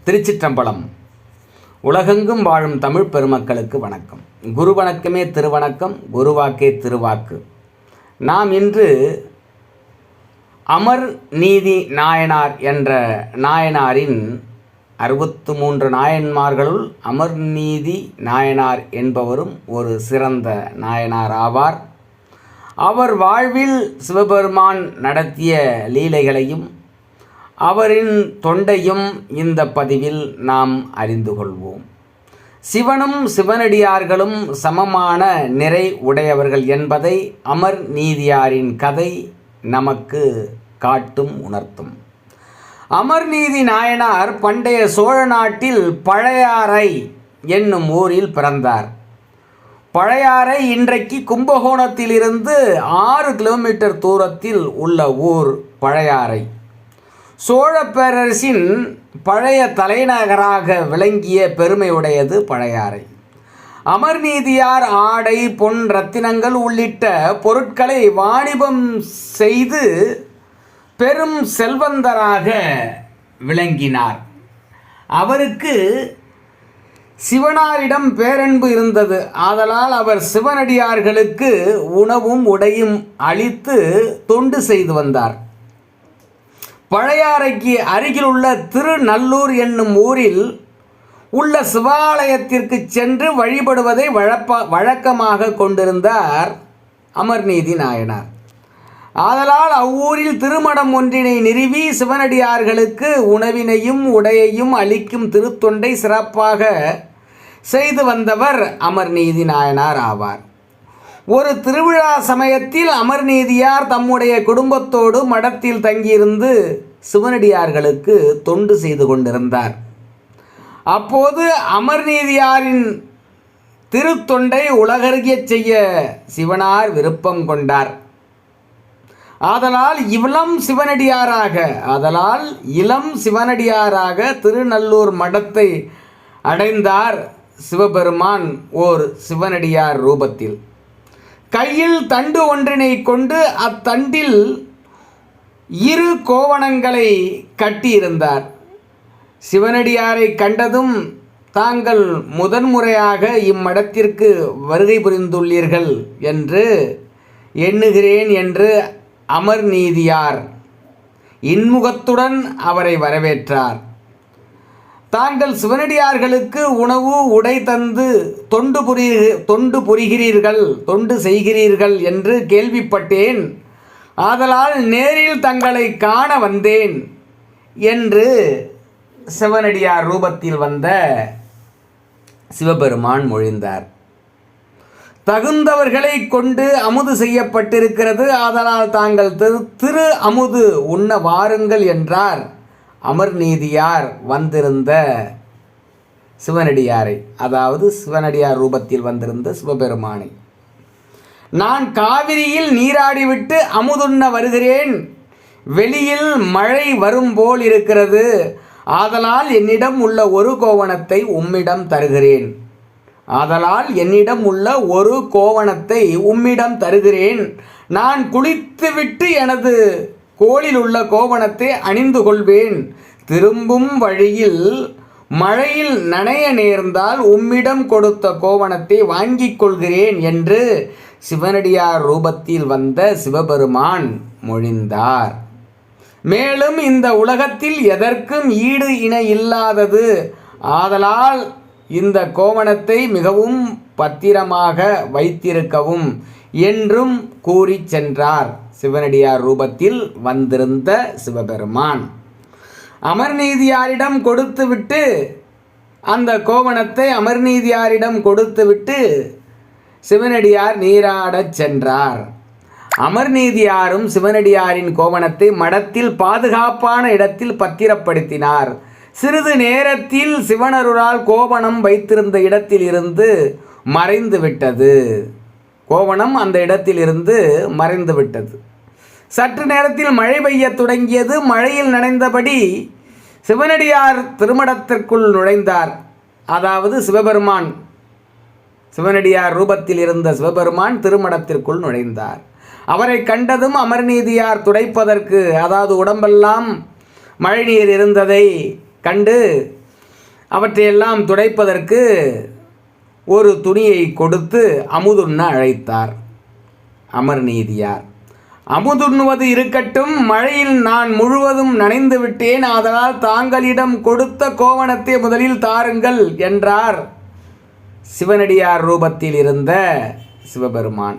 திருச்சிற்றம்பலம். உலகெங்கும் வாழும் தமிழ் பெருமக்களுக்கு வணக்கம். குரு வணக்கமே திருவணக்கம், குருவாக்கே திருவாக்கு. நாம் இன்று அமர் நீதி நாயனார் என்ற நாயனாரின் 63 நாயன்மார்களுள் அமர்நீதி நாயனார் என்பவரும் ஒரு சிறந்த நாயனார் ஆவார். அவர் வாழ்வில் சிவபெருமான் நடத்திய லீலைகளையும் அவரின் தொண்டையும் இந்த பதிவில் நாம் அறிந்து கொள்வோம். சிவனும் சிவனடியார்களும் சமமான நிறை உடையவர்கள் என்பதை அமர் நீதியாரின் கதை நமக்கு காட்டும், உணர்த்தும். அமர்நீதி நாயனார் பண்டைய சோழ நாட்டில் பழையாறை என்னும் ஊரில் பிறந்தார். பழையாறை இன்றைக்கு கும்பகோணத்திலிருந்து 6 கிலோமீட்டர் தூரத்தில் உள்ள ஊர் பழையாறை. சோழ பேரரசின் பழைய தலைநகராக விளங்கிய பெருமையுடையது பழையாறை. அமர்நீதியார் ஆடை, பொன், ரத்தினங்கள் உள்ளிட்ட பொருட்களை வாணிபம் செய்து பெரும் செல்வந்தராக விளங்கினார். அவருக்கு சிவனாரிடம் பேரன்பு இருந்தது. ஆதலால் அவர் சிவனடியார்களுக்கு உணவும் உடையும் அளித்து தொண்டு செய்து வந்தார். பழையாறைக்கு அருகில் உள்ள திருநல்லூர் என்னும் ஊரில் உள்ள சிவாலயத்திற்கு சென்று வழிபடுவதை வழக்கமாக கொண்டிருந்தார் அமர்நீதி நாயனார். ஆதலால் அவ்வூரில் திருமணம் ஒன்றினை நிறுவி சிவனடியார்களுக்கு உணவினையும் உடையையும் அளிக்கும் திருத்தொண்டை சிறப்பாக செய்து வந்தவர் அமர்நீதி நாயனார் ஆவார். ஒரு திருவிழா சமயத்தில் அமர்நீதியார் தம்முடைய குடும்பத்தோடு மடத்தில் தங்கியிருந்து சிவனடியார்களுக்கு தொண்டு செய்து கொண்டிருந்தார். அப்போது அமர்நீதியாரின் திருத்தொண்டை உலகறிய செய்ய சிவனார் விருப்பம் கொண்டார். ஆதலால் இளம் சிவனடியாராக திருநல்லூர் மடத்தை அடைந்தார் சிவபெருமான் ஓர் சிவனடியார் ரூபத்தில். கையில் தண்டு ஒன்றினை கொண்டு அத்தண்டில் 2 கோவணங்களை கட்டியிருந்தார். சிவனடியாரை கண்டதும், தாங்கள் முதன்முறையாக இம்மடத்திற்கு வருகை புரிந்துள்ளீர்கள் என்று எண்ணுகிறேன் என்று அமர்நீதியார் இன்முகத்துடன் அவரை வரவேற்றார். தாங்கள் சிவனடியார்களுக்கு உணவு உடை தந்து தொண்டு செய்கிறீர்கள் என்று கேள்விப்பட்டேன். ஆதலால் நேரில் தங்களை காண வந்தேன் என்று சிவனடியார் ரூபத்தில் வந்த சிவபெருமான் மொழிந்தார். தகுந்தவர்களை கொண்டு அமுது செய்யப்பட்டிருக்கிறது. ஆதலால் தாங்கள் திரு அமுது உண்ண வாருங்கள் என்றார் அமர்நீதியார் வந்திருந்த சிவனடியாரை, அதாவது சிவனடியார் ரூபத்தில் வந்திருந்த சிவபெருமானை. நான் காவிரியில் நீராடிவிட்டு அமுதுண்ண வருகிறேன். வெளியில் மழை வரும் போல் இருக்கிறது. ஆதலால் என்னிடம் உள்ள 1 கோவணத்தை உம்மிடம் தருகிறேன். நான் குளித்துவிட்டு எனது கோளில் உள்ள கோவணத்தை அணிந்து கொள்வேன். திரும்பும் வழியில் மழையில் நனைய நேர்ந்தால் உம்மிடம் கொடுத்த கோவணத்தை வாங்கிக் கொள்கிறேன் என்று சிவனடியார் ரூபத்தில் வந்த சிவபெருமான் மொழிந்தார். மேலும் இந்த உலகத்தில் எதற்கும் ஈடு இணை இல்லாதது. ஆதலால் இந்த கோவணத்தை மிகவும் பத்திரமாக வைத்திருக்கவும் என்றும் கூறி சென்றார் சிவனடியார் ரூபத்தில் வந்திருந்த சிவபெருமான். அமர்நீதியாரிடம் கொடுத்துவிட்டு அந்த கோவணத்தை அமர்நீதியாரிடம் கொடுத்துவிட்டு சிவனடியார் நீராடச் சென்றார். அமர்நீதியாரும் சிவனடியாரின் கோவணத்தை மடத்தில் பாதுகாப்பான இடத்தில் பத்திரப்படுத்தினார். சிறிது நேரத்தில் சிவனருளால் கோவணம் வைத்திருந்த இடத்தில் இருந்து மறைந்து விட்டது. கோவணம் அந்த இடத்தில் இருந்து மறைந்து விட்டது. சற்று நேரத்தில் மழை பெய்ய தொடங்கியது. மழையில் நனைந்தபடி சிவனடியார் திருமடத்திற்குள் நுழைந்தார். அதாவது சிவபெருமான், சிவனடியார் ரூபத்தில் இருந்த சிவபெருமான் திருமடத்திற்குள் நுழைந்தார். அவரை கண்டதும் அமர்நீதியார் துடைப்பதற்கு, அதாவது உடம்பெல்லாம் மழைநீர் இருந்ததை கண்டு அவற்றையெல்லாம் துடைப்பதற்கு ஒரு துணியை கொடுத்து அமுதுண்ண அழைத்தார் அமர்நீதியார். அமுதுண்ணுவது இருக்கட்டும், மழையில் நான் முழுவதும் நனைந்து விட்டேன், ஆதலால் தாங்களிடம் கொடுத்த கோவணத்தை முதலில் தாருங்கள் என்றார் சிவனடியார் ரூபத்தில் இருந்த சிவபெருமான்.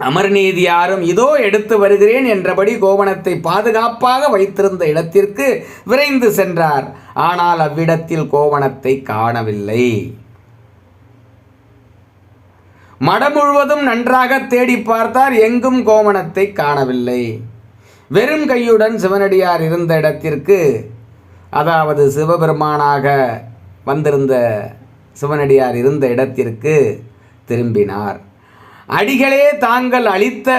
அமர்நீதியாரும் இதோ எடுத்து வருகிறேன் என்றபடி கோவணத்தை பாதுகாப்பாக வைத்திருந்த இடத்திற்கு விரைந்து சென்றார். ஆனால் அவ்விடத்தில் கோவணத்தை காணவில்லை. மடம் முழுவதும் நன்றாக தேடி பார்த்தார், எங்கும் கோவணத்தை காணவில்லை. வெறும் கையுடன் சிவனடியார் இருந்த இடத்திற்கு, அதாவது சிவபெருமானாக வந்திருந்த சிவனடியார் இருந்த இடத்திற்கு திரும்பினார். அடிகளே, தாங்கள் அளித்த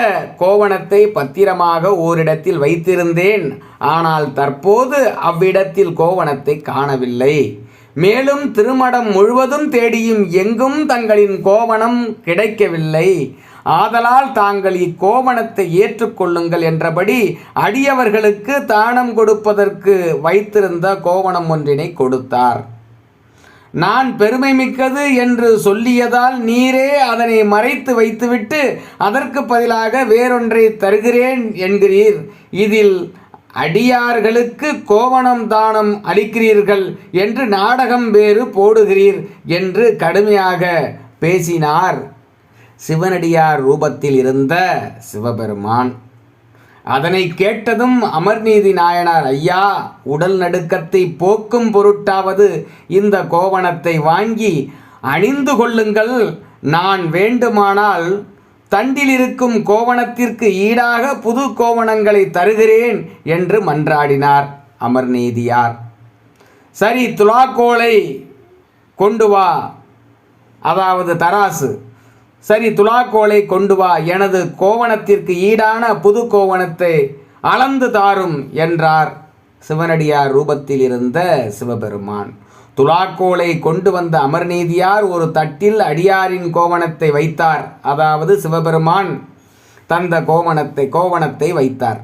கோவணத்தை பத்திரமாக ஓரிடத்தில் வைத்திருந்தேன். ஆனால் தற்போது அவ்விடத்தில் கோவணத்தை காணவில்லை. மேலும் திருமடம் முழுவதும் தேடியும் எங்கும் தங்களின் கோவணம் கிடைக்கவில்லை. ஆதலால் தாங்கள் இக்கோவணத்தை ஏற்றுக்கொள்ளுங்கள் என்றபடி அடியவர்களுக்கு தானம் கொடுப்பதற்கு வைத்திருந்த கோவணம் ஒன்றினை கொடுத்தார். நான் பெருமை மிக்கது என்று சொல்லியதால் நீரே அதனை மறைத்து வைத்துவிட்டு அதற்கு பதிலாக வேறொன்றை தருகிறேன் என்கிறீர். இதில் அடியார்களுக்கு கோவணம் தானம் அளிக்கிறீர்கள் என்று நாடகம் வேறு போடுகிறீர் என்று கடுமையாக பேசினார் சிவனடியார் ரூபத்தில் இருந்த சிவபெருமான். அதனை கேட்டதும் அமர்நீதி நாயனார், ஐயா, உடல் நடுக்கத்தை போக்கும் பொருட்டாவது இந்த கோவணத்தை வாங்கி அணிந்து கொள்ளுங்கள். நான் வேண்டுமானால் தண்டில் இருக்கும் கோவணத்திற்கு ஈடாக புது கோவணங்களை தருகிறேன் என்று மன்றாடினார் அமர்நீதியார். சரி, துலாக்கோலை கொண்டு வா, அதாவது தராசு. சரி, துலாக்கோலை கொண்டு வா, எனது கோவணத்திற்கு ஈடான புது கோவணத்தை அளந்து தாரும் என்றார் சிவனடியார் ரூபத்தில் இருந்த சிவபெருமான். துலாக்கோலை கொண்டு வந்த அமர்நீதியார் ஒரு தட்டில் அடியாரின் கோவணத்தை வைத்தார். அதாவது சிவபெருமான் தந்த கோவணத்தை வைத்தார்.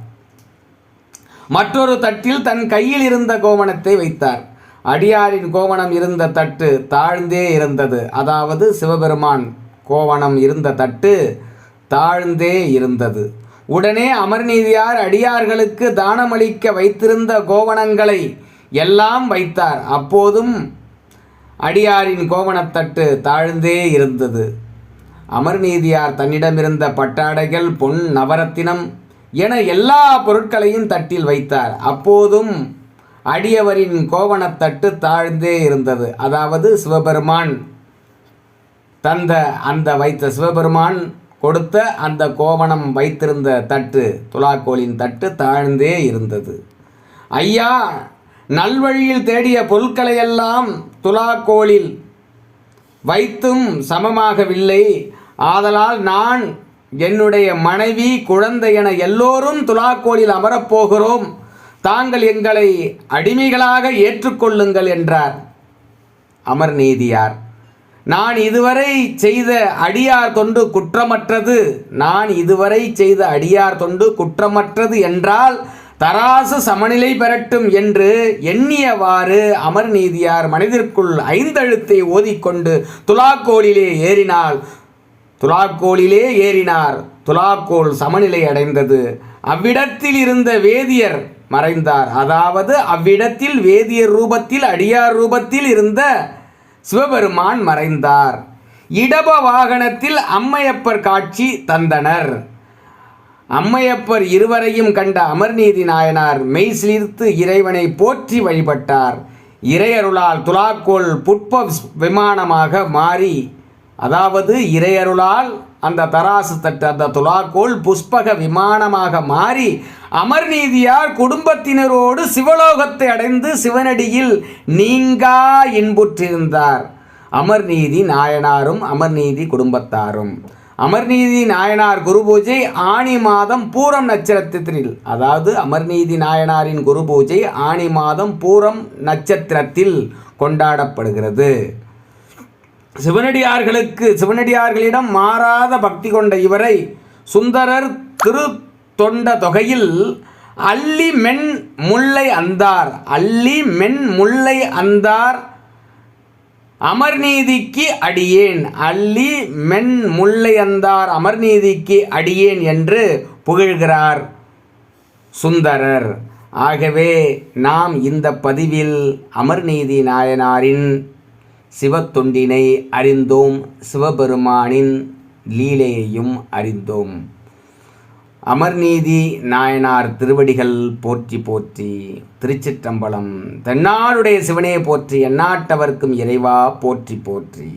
மற்றொரு தட்டில் தன் கையில் இருந்த கோவணத்தை வைத்தார். அடியாரின் கோவணம் இருந்த தட்டு தாழ்ந்தே இருந்தது. அதாவது சிவபெருமான் கோவணம் இருந்த தட்டு தாழ்ந்தே இருந்தது. உடனே அமர்நீதியார் அடியார்களுக்கு தானமளிக்க வைத்திருந்த கோவணங்களை எல்லாம் வைத்தார். அப்போதும் அடியாரின் கோவணத்தட்டு தாழ்ந்தே இருந்தது. அமர்நீதியார் தன்னிடமிருந்த பட்டாடைகள், பொன், நவரத்தினம் என எல்லா பொருட்களையும் தட்டில் வைத்தார். அப்போதும் அடியவரின் கோவணத்தட்டு தாழ்ந்தே இருந்தது. அதாவது சிவபெருமான் தந்த சிவபெருமான் கொடுத்த அந்த கோவணம் வைத்திருந்த தட்டு, துலாக்கோலின் தட்டு தாழ்ந்தே இருந்தது. ஐயா, நல்வழியில் தேடிய பொருட்களையெல்லாம் துலாக்கோலில் வைத்தும் சமமாகவில்லை. ஆதலால் நான், என்னுடைய மனைவி, குழந்தை என எல்லோரும் துலாக்கோலில் அமரப்போகிறோம். தாங்கள் எங்களை அடிமைகளாக ஏற்றுக்கொள்ளுங்கள் என்றார் அமர்நீதியார். நான் இதுவரை செய்த அடியார் தொண்டு குற்றமற்றது என்றால் தராசு சமநிலை பெறட்டும் என்று எண்ணியவாறு அமர்நீதியார் மனதிற்குள் 5 எழுத்தை ஓதிக்கொண்டு துலாக்கோலிலே ஏறினார். துலாக்கோல் சமநிலை அடைந்தது. அவ்விடத்தில் இருந்த வேதியர் மறைந்தார். அதாவது அவ்விடத்தில் வேதியர் ரூபத்தில் அடியார் ரூபத்தில் இருந்த சிவபெருமான் மறைந்தார். இடப வாகனத்தில் அம்மையப்பர் காட்சி தந்தனர். அம்மையப்பர் இருவரையும் கண்ட அமர்நீதி நாயனார் மெய்சிலிர்த்து இறைவனை போற்றி வழிபட்டார். இறையருளால் துலாக்கோல் புட்ப விமானமாக மாறி, அதாவது இறையருளால் அந்த தராசு தட்டு, அந்த துலாக்கோல் புஷ்பக விமானமாக மாறி அமர்நீதியார் குடும்பத்தினரோடு சிவலோகத்தை அடைந்து சிவனடியில் நீங்கா இன்புற்றிருந்தார். அமர்நீதி நாயனாரும் அமர்நீதி குடும்பத்தாரும். அமர்நீதி நாயனார் குரு பூஜை ஆனி மாதம் பூரம் நட்சத்திரத்தில், அதாவது அமர்நீதி நாயனாரின் குரு பூஜை ஆனி மாதம் பூரம் நட்சத்திரத்தில் கொண்டாடப்படுகிறது. சிவனடியார்களிடம் மாறாத பக்தி கொண்ட இவரை சுந்தரர் திரு தொண்ட தொகையில் அல்லி மென் முல்லை அந்தார் அமர்நீதிக்கு அடியேன் அல்லி மென் முல்லையந்தார் அமர்நீதிக்கு அடியேன் என்று புகழ்கிறார் சுந்தரர். ஆகவே நாம் இந்த பதிவில் அமர்நீதி நாயனாரின் சிவத்தொண்டினை அறிந்தோம், சிவபெருமானின் லீலையையும் அறிந்தோம். அமர்நீதி நாயனார் திருவடிகள் போற்றி போற்றி. திருச்சிற்றம்பலம். தென்னாடுடைய சிவனே போற்றி, எந்நாட்டவர்க்கும் இறைவா போற்றி போற்றி.